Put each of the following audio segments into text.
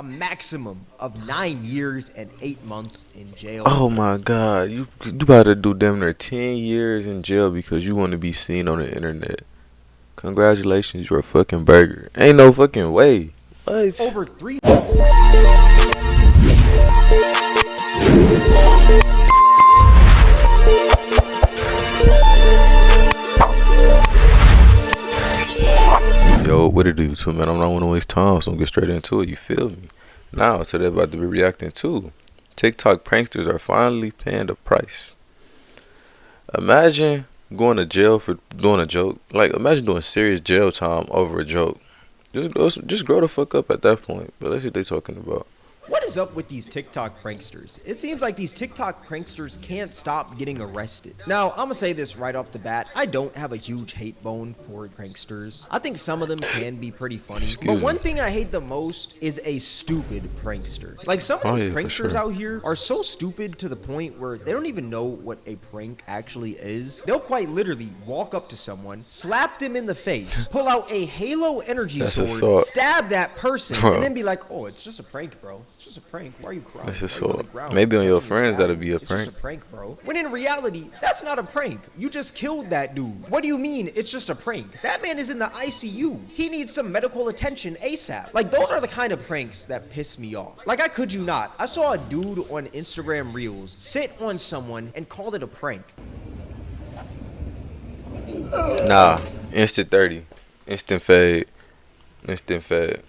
a maximum of 9 years and 8 months in jail. Oh my God, you about to do damn near 10 years in jail because you want to be seen on the internet. Congratulations, you're a fucking burger. Ain't no fucking way. What? Over three. Yo, what it do, YouTube, man? I'm not want to waste time, so I'm get straight into it. You feel me? Now, today about to be reacting to TikTok pranksters are finally paying the price. Imagine going to jail for doing a joke. Like, imagine doing serious jail time over a joke. Just grow the fuck up at that point. But let's see what they talking about. What is up with these TikTok pranksters? It seems like these TikTok pranksters can't stop getting arrested. Now, I'm gonna say this right off the bat. I don't have a huge hate bone for pranksters. I think some of them can be pretty funny. But one thing I hate the most is a stupid prankster. Like, some of these pranksters out here are so stupid to the point where they don't even know what a prank actually is. They'll quite literally walk up to someone, slap them in the face, pull out a Halo energy sword, stab that person, and then be like, oh, it's just a prank, bro. It's just a prank. Why are you crying? That's assault. Maybe on your friends that'll be a prank. It's just a prank, bro. When in reality, that's not a prank. You just killed that dude. What do you mean it's just a prank? That man is in the ICU. He needs some medical attention ASAP. Like, those are the kind of pranks that piss me off. Like, I kid you not. I saw a dude on Instagram Reels sit on someone and called it a prank. Nah, instant 30. Instant fade. Instant fade.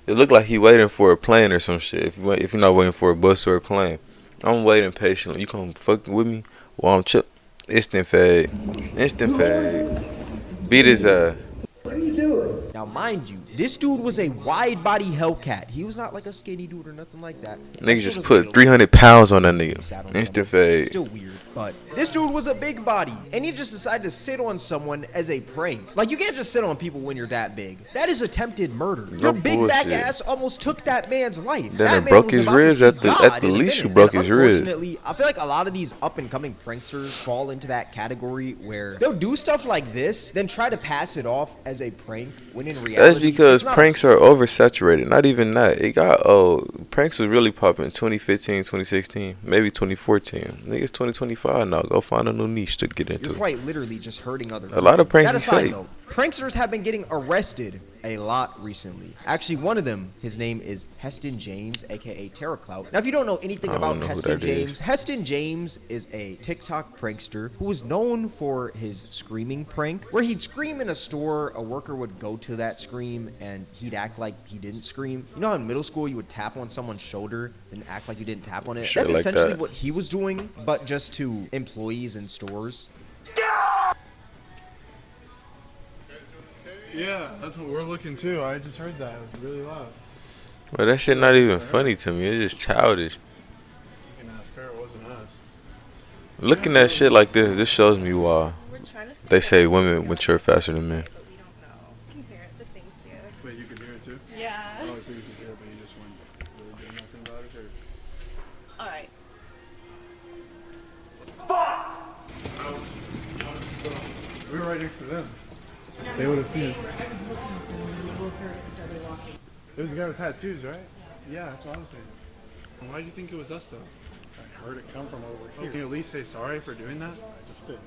It looked like he waiting for a plane or some shit. If you're not waiting for a bus or a plane, I'm waiting patiently. You come fucking with me while I'm chill. Instant fade. Instant fade. Beat his ass. What are you doing? Now, mind you, this dude was a wide body Hellcat. He was not like a skinny dude or nothing like that. Nigga just put 300 pounds on that nigga. Instant fade. Still weird, but this dude was a big body, and he just decided to sit on someone as a prank. Like, you can't just sit on people when you're that big. That is attempted murder. Your big back ass almost took that man's life. Then it broke his ribs at the least. You broke his ribs. Unfortunately, I feel like a lot of these up and coming pranksters fall into that category where they'll do stuff like this, then try to pass it off as a prank when in reality that's because pranks are oversaturated. Not even that. It got pranks was really popping in 2015, 2016, maybe 2014. Niggas 2025 now. Go find a new niche to get into. You're quite literally just hurting other people. A lot of pranks is fake. Though, pranksters have been getting arrested a lot recently. Actually, one of them, his name is Heston James, aka TerraClout. Now, if you don't know anything about Heston James, Heston James is a TikTok prankster who was known for his screaming prank, where he'd scream in a store, a worker would go to that scream, and he'd act like he didn't scream. You know how in middle school you would tap on someone's shoulder and act like you didn't tap on it? Sure, that's like essentially that. what he was doing, but just to employees in stores. Yeah, that's what we're looking too. I just heard that. It was really loud. But that shit not even funny to me. It's just childish. You can ask her. It wasn't us. Looking at shit like this shows me why they say women mature faster than men. But we don't know. You can hear it, but thank you. Wait, you could hear it too? Yeah. Oh, so you could hear it, but you just weren't really doing nothing about it, or? Alright. We were right next to them. They would have seen it. It was the guy with tattoos, right? Yeah, that's what I was saying. Why did you think it was us, though? I heard it come from over Oh, here. can you at least say sorry for doing that? I just did.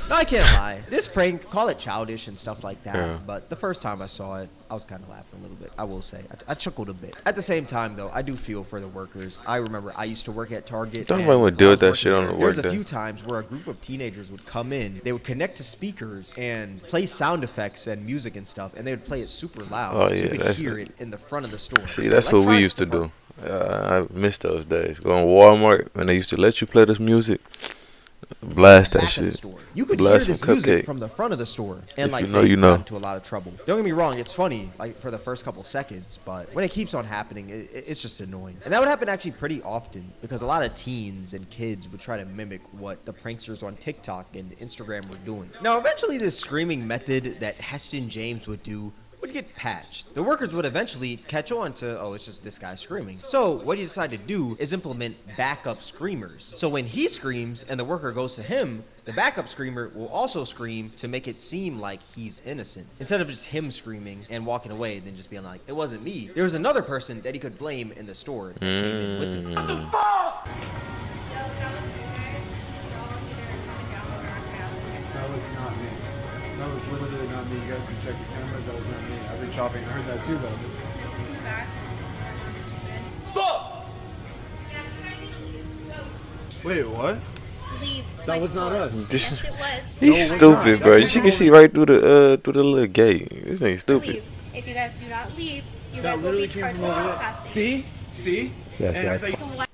No, I can't lie. This prank, call it childish and stuff like that. Yeah. But the first time I saw it, I was kind of laughing a little bit. I will say, I chuckled a bit. At the same time, though, I do feel for the workers. I remember I used to work at Target. Don't nobody want to deal with that shit on the work There's a day. few times where a group of teenagers would come in. They would connect to speakers and play sound effects and music and stuff, and they would play it super loud. Oh, so yeah, you could that's hear it. it in the front of the store. See, that's what we used to do. I miss those days. Go in Walmart when they used to let you play this music. Blast that shit. You could Blast hear this some music cupcake. from the front of the store, and If like you know, they you got know. into a lot of trouble. Don't get me wrong; it's funny, like for the first couple seconds, but when it keeps on happening, it's just annoying. And that would happen actually pretty often because a lot of teens and kids would try to mimic what the pranksters on TikTok and Instagram were doing. Now, eventually, this screaming method that Heston James would do would get patched. The workers would eventually catch on to, oh, it's just this guy screaming. So what he decided to do is implement backup screamers. So when he screams and the worker goes to him, the backup screamer will also scream to make it seem like he's innocent. Instead of just him screaming and walking away, then just being like, it wasn't me. There was another person that he could blame in the store that came in with him. Yo, that was you guys. Y'all either comment down below or I ask you guys. That was not me. That was literally not me. You guys can check your cameras. That was not me. I've been shopping. I heard that too, though. This is in the back. That's stupid. Yeah, you guys need to leave. Go. Wait, what? Leave. That my was not store. us. Yes, it was. He's we're stupid, not. bro. That's You can see right through the little gate. This nigga stupid. Leave. If you guys do not leave, you That guys will be literally came charged from with over there. trespassing. See? Yes, And I yes. thought you- So what?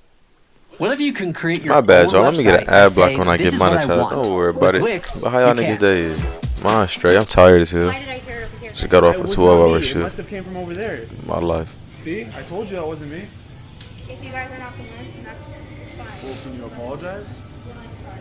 What if you can create your My bad, own y'all. Let me get an website ad by block saying, when I "This get is what I monetized. want." Don't worry about With it. Wix, But how y'all you niggas can't. day is? Mine straight. I'm tired as hell. Why did I hear it over here? Just got off It a was 12-hour not me. It shift. must have came from over there. My life. See? I told you that wasn't me. If you guys are not convinced, then that's fine. Well, can you apologize? I'm sorry.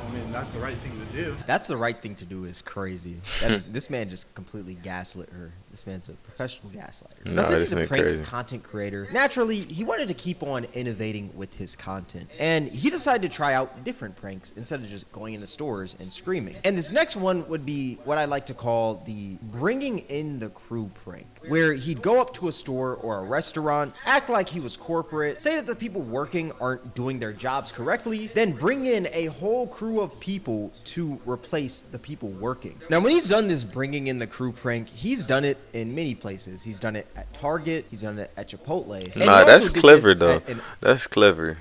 I mean, that's the right thing to do. That's the right thing to do is crazy. That is, this man just completely gaslit her. This man's a professional gaslighter. Nah, Now, since this he's a man prank crazy. content creator, naturally, he wanted to keep on innovating with his content. And he decided to try out different pranks instead of just going into stores and screaming. And this next one would be what I like to call the bringing in the crew prank, where he'd go up to a store or a restaurant, act like he was corporate, say that the people working aren't doing their jobs correctly, then bring in a whole crew of people to replace the people working. Now, when he's done this bringing in the crew prank, he's done it in many places. He's done it at Target, he's done it at Chipotle. And he Nah, also that's did clever this though. at an- That's clever.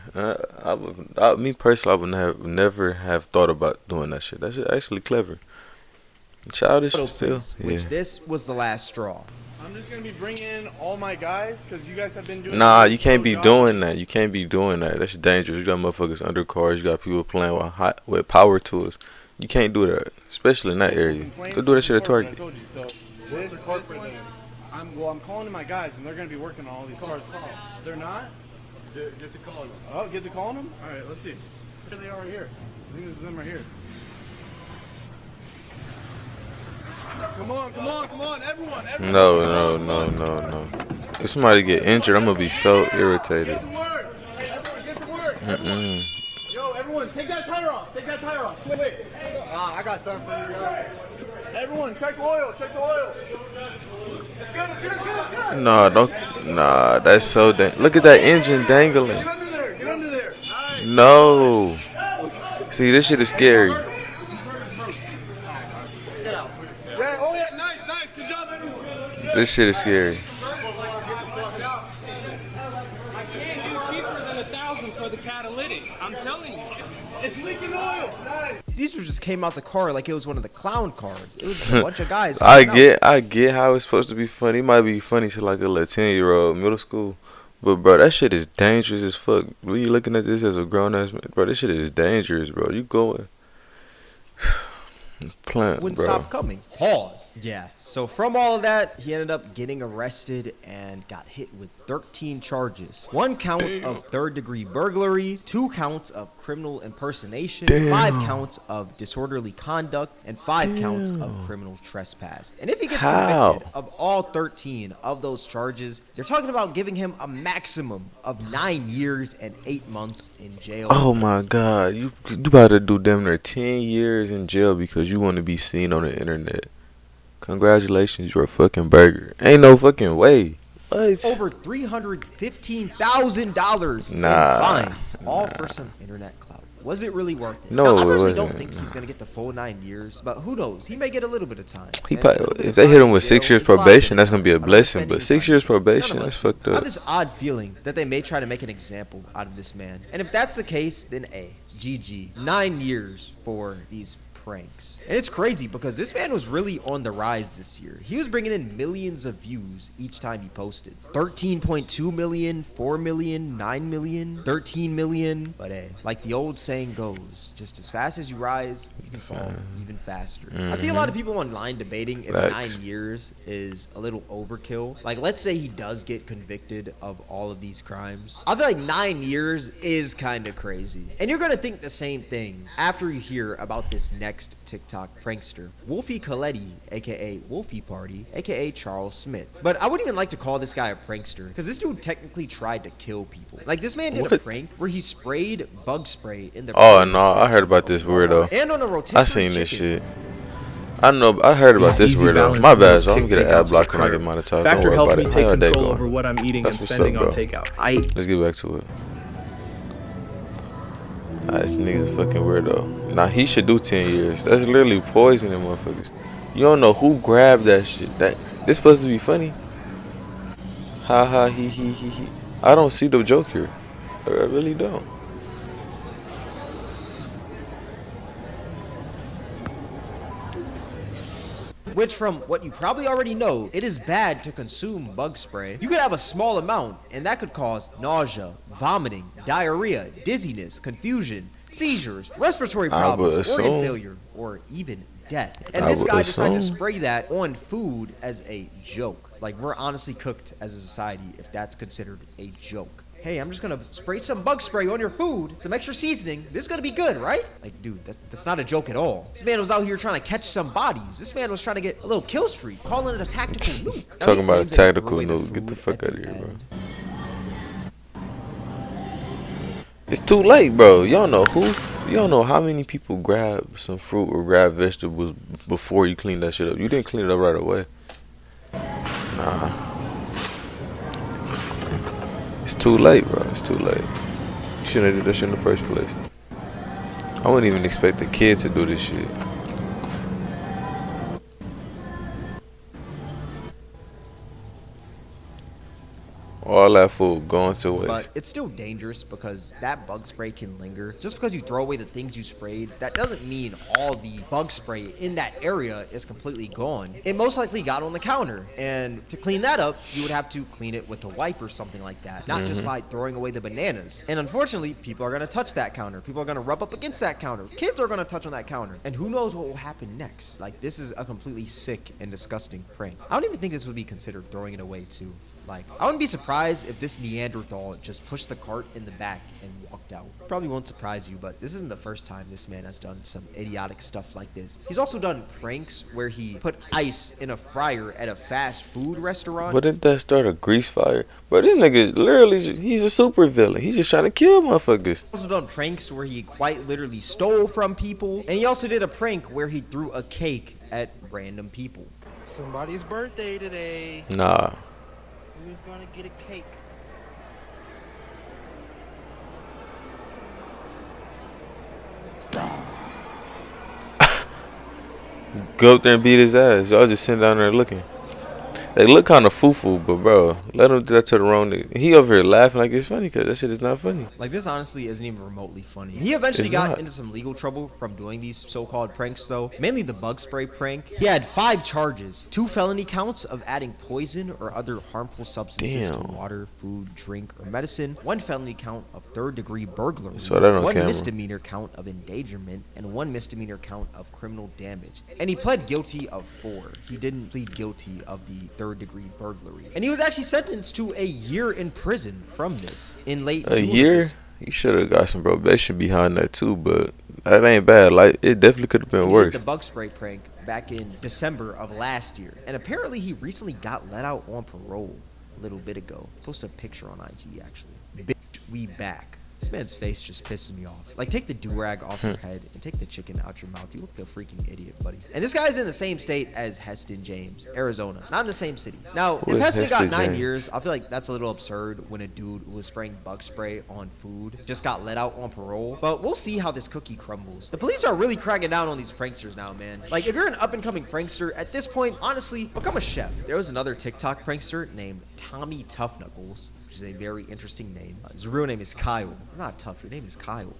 Me personally, I would never have thought about doing that shit. That shit actually clever. Childish auto still. place, which Yeah. this was the last straw. I'm just gonna be bringing all my guys because you guys have been doing. Nah, such you can't slow be jobs. doing that. You can't be doing that. That's dangerous. You got motherfuckers under cars. You got people playing with power tools. You can't do that, especially in that area. Complaints Go do that shit at before, but I Target. told you, so this one, I'm calling in my guys, and they're gonna be working on all these cars. They're not. Get to calling them. Oh, get to calling them. All right, let's see. Here they are right here. I think this is them right here. Come on, everyone. No. If somebody get injured, I'm gonna be so irritated. Get to work. Everyone, get to work. Yo, everyone, take that tire off. Wait. I got something for you guys. Everyone, check the oil. It's good. No, don't. Nah, that's so Look at that engine dangling. Get under there. Nice. No. See, this shit is scary. Yeah, oh yeah, nice. Good job, everyone. This shit is scary. I can't do cheaper than 1,000 for the catalytic. I'm telling you. It's leaking oil. Nice. These just came out the car like it was one of the clown cars. It was just a bunch of guys. I hanging out. get how it's supposed to be funny. It might be funny to like a little 10-year-old middle school. But bro, that shit is dangerous as fuck. When you looking at this as a grown ass man, bro, this shit is dangerous, bro. You going plant, Wouldn't bro. stop coming. Pause. Yeah. So from all of that, he ended up getting arrested and got hit with 13 charges. 1 count of third-degree burglary, 2 counts of criminal impersonation, 5 counts of disorderly conduct, and 5 counts of criminal trespass. And if he gets How? convicted of all 13 of those charges, they're talking about giving him a maximum of 9 years and 8 months in jail. Oh my god, you about to do damn near 10 years in jail because you want to be seen on the internet. Congratulations, you're a fucking burger. Ain't no fucking way. What? Over $315,000 Nah, in fines, all for some internet clout. Was it really worth it? No, Now, I it personally don't wasn't. think he's gonna get the full 9 years, but who knows? He may get a little bit of time. He And probably, a little bit if of they time hit him in with jail 6 years is a lot of probation, bit of that's gonna be a time. I'm not blessing. defending But 6 anybody. years None of probation, us. that's fucked I have up. this odd feeling that they may try to make an example out of this man. And if that's the case, then GG. 9 years for these pranks. And it's crazy because this man was really on the rise this year. He was bringing in millions of views each time he posted. 13.2 million, 4 million, 9 million, 13 million. But hey, like the old saying goes, just as fast as you rise, you can fall even faster. I see a lot of people online debating if Facts. 9 years is a little overkill. Like, let's say he does get convicted of all of these crimes. I feel like 9 years is kind of crazy. And you're going to think the same thing after you hear about this next next TikTok prankster, Wolfie Coletti, aka Wolfie Party, aka Charles Smith. But I wouldn't even like to call this guy a prankster, because this dude technically tried to kill people. Like, this man did a What? prank where he sprayed bug spray in the Oh produce no, I heard section about of this Walmart weirdo. and on a rotisserie I seen this chicken. shit. I know. I heard about this Easy weirdo. balance My bad, meals so I'm kick gonna get an takeout ad to block the when I curb. get mine to talk. Don't Factor worry helps about me it. take How your day control going? over what I'm eating That's and what's spending up, on bro. takeout. Let's get back to it. This nigga's a fucking weirdo. Nah, he should do 10 years. That's literally poisoning motherfuckers. You don't know who grabbed that shit. This supposed to be funny. Ha ha he. I don't see the joke here. I really don't. Which, from what you probably already know, it is bad to consume bug spray. You could have a small amount, and that could cause nausea, vomiting, diarrhea, dizziness, confusion, seizures, respiratory I would problems, organ assume. failure, or even death. And I this would guy decided to assume. spray that on food as a joke. Like, we're honestly cooked as a society if that's considered a joke. Hey, I'm just gonna spray some bug spray on your food, some extra seasoning. This is gonna be good, right? Like, dude, that's not a joke at all. This man was out here trying to catch some bodies. This man was trying to get a little kill streak, calling it a tactical nuke. Now, Talking he about a claims that he tactical threw away the nuke. Get the food fuck at out of the here, bro. end. It's too late, bro. Y'all know who? You don't know how many people grab some fruit or grab vegetables before you clean that shit up. You didn't clean it up right away. Nah. It's too late, bro. It's too late. You shouldn't have did that shit in the first place. I wouldn't even expect a kid to do this shit. All that food going to waste. But it's still dangerous because that bug spray can linger. Just because you throw away the things you sprayed, that doesn't mean all the bug spray in that area is completely gone. It most likely got on the counter. And to clean that up, you would have to clean it with a wipe or something like that. Not just by throwing away the bananas. And unfortunately, people are going to touch that counter. People are going to rub up against that counter. Kids are going to touch on that counter. And who knows what will happen next. Like, this is a completely sick and disgusting prank. I don't even think this would be considered throwing it away too. Like, I wouldn't be surprised if this Neanderthal just pushed the cart in the back and walked out. Probably won't surprise you, but this isn't the first time this man has done some idiotic stuff like this. He's also done pranks where he put ice in a fryer at a fast food restaurant. Wouldn't that start a grease fire? But this nigga literally, he's a super villain. He's just trying to kill motherfuckers. He's also done pranks where he quite literally stole from people. And he also did a prank where he threw a cake at random people. Somebody's birthday today. Nah. Who's gonna get a cake? Go up there and beat his ass. Y'all just sitting down there looking. They look kind of foo-foo, but bro, let him do that to the wrong nigga. He over here laughing like it's funny because that shit is not funny. Like, this honestly isn't even remotely funny. He eventually It's got not. into some legal trouble from doing these so-called pranks, though. Mainly the bug spray prank. He had 5 charges. 2 felony counts of adding poison or other harmful substances to Damn. water, food, drink, or medicine. 1 felony count of third-degree burglary. Saw that on 1 camera. misdemeanor count of endangerment. And 1 misdemeanor count of criminal damage. And he pled guilty of 4. He didn't plead guilty of the third-degree burglary. And he was actually sentenced to a year in prison from this in late A June of year? this He should have got some probation behind that too, but that ain't bad. Like, it definitely could have been He did worse. the bug spray prank back in December of last year. And apparently he recently got let out on parole a little bit ago. Posted a picture on IG, actually. Bitch, we back. This man's face just pisses me off. Like, take the do-rag off your head and take the chicken out your mouth. You look like a freaking idiot, buddy. And this guy's in the same state as Heston James, Arizona. Not in the same city. Now, Who if is Heston got Heston 9 James? years, I feel like that's a little absurd when a dude who was spraying bug spray on food just got let out on parole. But we'll see how this cookie crumbles. The police are really cracking down on these pranksters now, man. Like, if you're an up-and-coming prankster, at this point, honestly, become a chef. There was another TikTok prankster named Tommy Tough Knuckles, which is a very interesting name. His real name is Kyle. You're not tough. Your name is Kyle.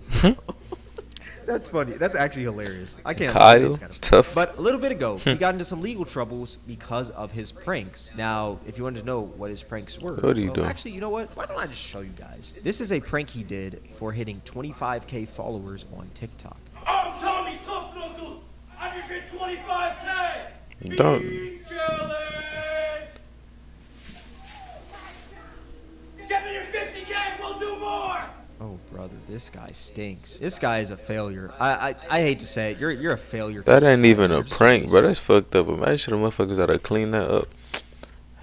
That's funny. That's actually hilarious. I can't. Kyle? His name's kinda funny. Tough? But a little bit ago, he got into some legal troubles because of his pranks. Now, if you wanted to know what his pranks were, What are you doing? Actually, you know what? Why don't I just show you guys? This is a prank he did for hitting 25K followers on TikTok. I'm Tommy Tough Knuckles. I just hit 25K. Don't. Being jealous. Get me to 50K. We'll do more. Oh, brother, this guy stinks. This guy is a failure. I hate to say it. You're a failure. That to ain't even society. a You're just prank, bro. racist. That's fucked up. Imagine the motherfuckers that to clean that up.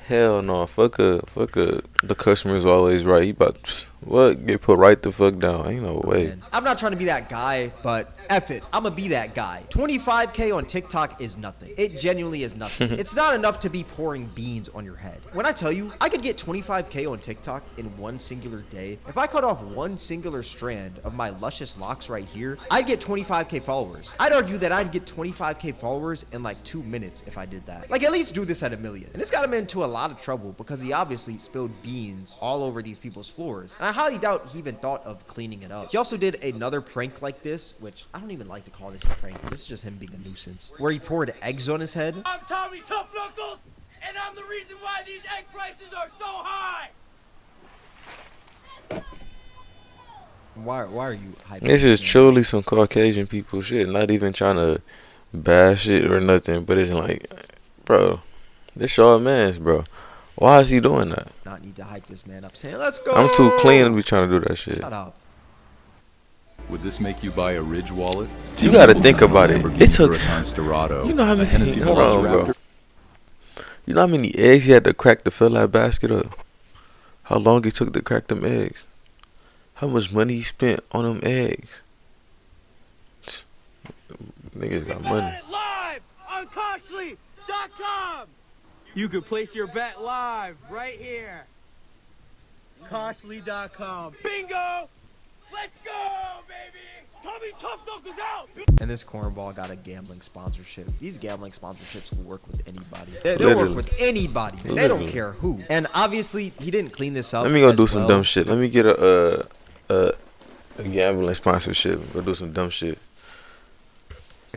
Hell no. Fuck the customer's always right. He about what? Get put right the fuck down. Ain't no way. Man, I'm not trying to be that guy, but F it. I'm gonna be that guy. 25K on TikTok is nothing. It genuinely is nothing. It's not enough to be pouring beans on your head. When I tell you, I could get 25K on TikTok in one singular day. If I cut off one singular strand of my luscious locks right here, I'd get 25K followers. I'd argue that I'd get 25K followers in like 2 minutes if I did that. Like, at least do this at 1 million. And this got him into a lot of trouble because he obviously spilled beans all over these people's floors. And I highly doubt he even thought of cleaning it up. He also did another prank like this, which I don't even like to call this a prank. This is just him being a nuisance, where he poured eggs on his head. I'm Tommy Tough Knuckles, and I'm the reason why these egg prices are so high. Why are you hyping This is man? truly some Caucasian people shit. Not even trying to bash it or nothing, but it's like, bro, this y'all mans, bro. Why is he doing that? Not need to hype this man up, saying let's go. I'm too clean to be trying to do that shit. Shut up. Would this make you buy a Ridge wallet? You gotta think about it. It took. Storado, You know how many? Hennessy Hold on, bro. Velociraptor. You know how many eggs he had to crack to fill that basket up? How long it took to crack them eggs? How much money he spent on them eggs? Niggas got money. Bet it live on Costly.com. You can place your bet live right here. Costly.com. Bingo! Let's go, baby! Tommy Tough Knuckles out! And this cornball got a gambling sponsorship. These gambling sponsorships will work with anybody. They'll work Literally. with anybody. They don't Literally. care who. And obviously, he didn't clean this up. Let me go as do some well. dumb shit. Let me get a gambling sponsorship. Go do some dumb shit.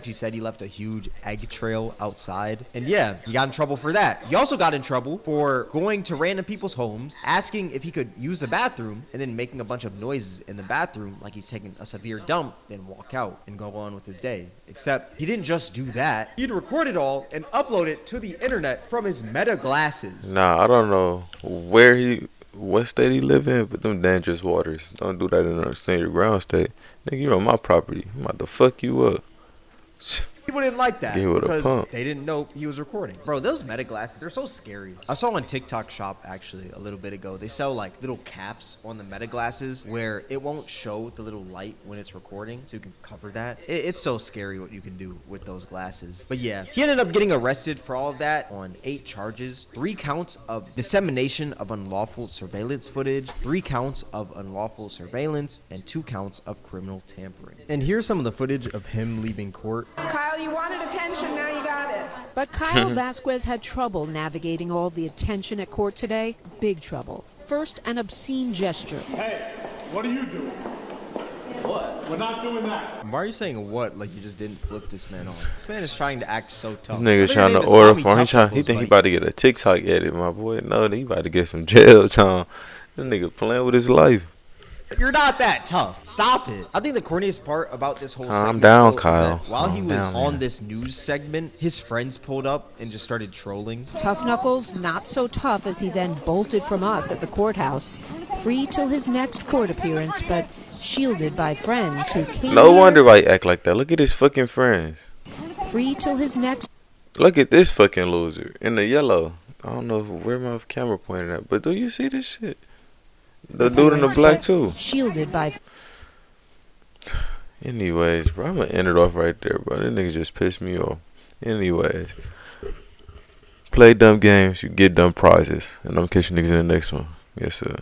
He said he left a huge egg trail outside. And yeah, he got in trouble for that. He also got in trouble for going to random people's homes, asking if he could use the bathroom, and then making a bunch of noises in the bathroom like he's taking a severe dump, then walk out and go on with his day. Except he didn't just do that. He'd record it all and upload it to the internet from his Meta glasses. Nah, I don't know what state he live in, but them dangerous waters. Don't do that in a standard ground state. Nigga, you're on my property. I'm about to fuck you up. People didn't like that Get with a because pump. they didn't know he was recording. Bro, those Meta glasses, they're so scary. I saw on TikTok Shop actually a little bit ago. They sell like little caps on the Meta glasses where it won't show the little light when it's recording, so you can cover that. It's so scary what you can do with those glasses. But yeah, he ended up getting arrested for all of that on 8 charges, 3 counts of dissemination of unlawful surveillance footage, 3 counts of unlawful surveillance, and 2 counts of criminal tampering. And here's some of the footage of him leaving court. Kyle, you wanted attention, now you got it. But Kyle Vasquez had trouble navigating all the attention at court today. Big trouble. First, an obscene gesture. Hey, what are you doing? What? We're not doing that. Why are you saying what like you just didn't flip this man off? This man is trying to act so tough. This nigga I think trying her to name is order Tommy for him. Tough He think he Knuckles, about to get a TikTok edit, my boy. No, he about to get some jail time. That nigga playing with his life. You're not that tough. Stop it. I think the corniest part about this whole Calm segment down, though, is that Kyle. while he Calm was down, on man. this news segment, his friends pulled up and just started trolling. Tough Knuckles, not so tough as he then bolted from us at the courthouse. Free till his next court appearance, but shielded by friends who came No here. wonder why he act like that. Look at his fucking friends. Free till his next. Look at this fucking loser in the yellow. I don't know where my camera pointed at, but do you see this shit? The dude in the black too. Shielded by. Anyways, bro, I'm gonna end it off right there, bro. This nigga just pissed me off. Anyways, play dumb games, you get dumb prizes, and I'm catching niggas in the next one. Yes, sir.